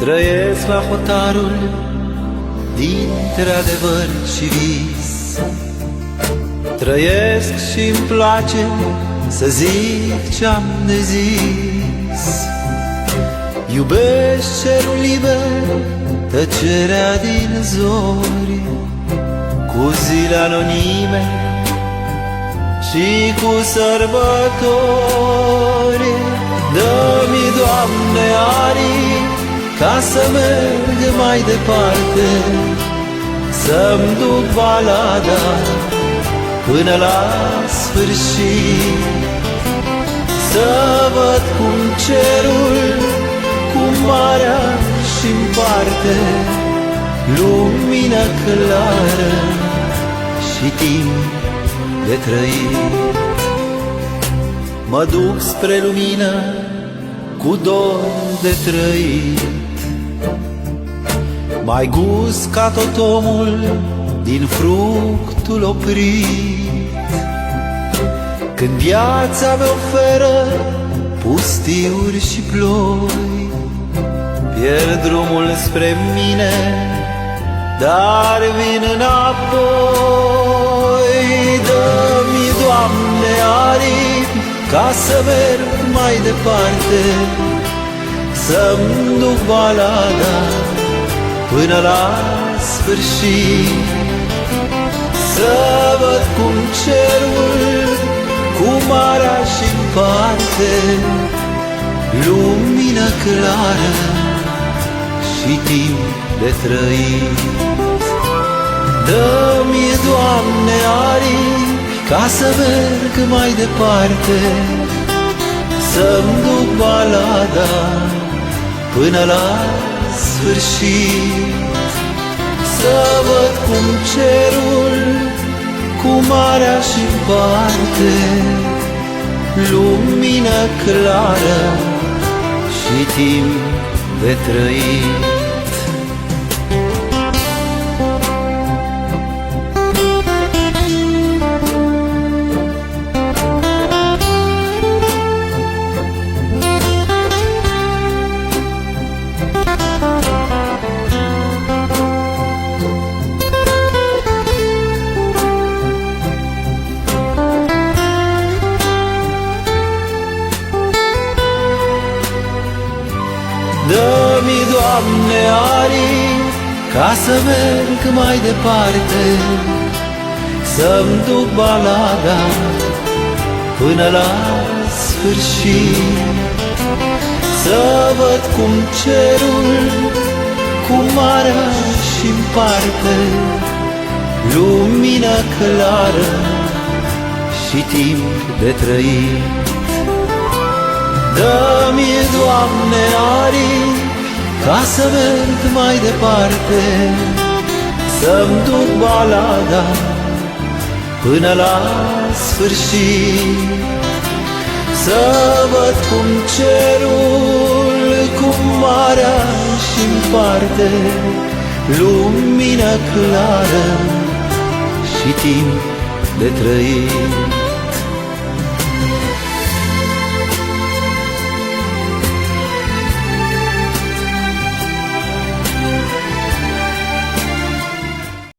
Trăiesc la hotarul dintre adevăr și vis. Trăiesc și-mi place să zic ce-am de zis. Iubesc cerul liber, tăcerea din zori, cu zile anonime și cu sărbători. Dă-mi, Doamne, aripi ca să merg mai departe, să-mi duc balada până la sfârșit. Să văd cum cerul cu marea și-mi împarte lumină clară și timp de trăit. Mă duc spre lumină cu dor de trăit, mai gust ca tot omul din fructul oprit. Când viața mea oferă pustiuri și ploi, pierd drumul spre mine, dar vin înapoi. Dă-mi, Doamne, aripi ca să merg mai departe, să-mi duc balada până la sfârșit. Să văd cum cerul cu marea și-mi împarte lumină clară și timp de trăit. Dă-mi, Doamne, aripi ca să merg mai departe, să-mi duc balada până la sfârșit. Să văd cum cerul cu marea și-mi împarte lumină clară și timp de trăit. Dă-mi, Doamne, aripi ca să merg mai departe, să-mi duc balada până la sfârșit. Să văd cum cerul cu marea și-mi împarte lumină clară și timp de trăit. Dă-mi, Doamne, aripi ca să merg mai departe, să-mi duc balada până la sfârșit. Să văd cum cerul cu marea și-mi împarte lumină clară și timp de trăit.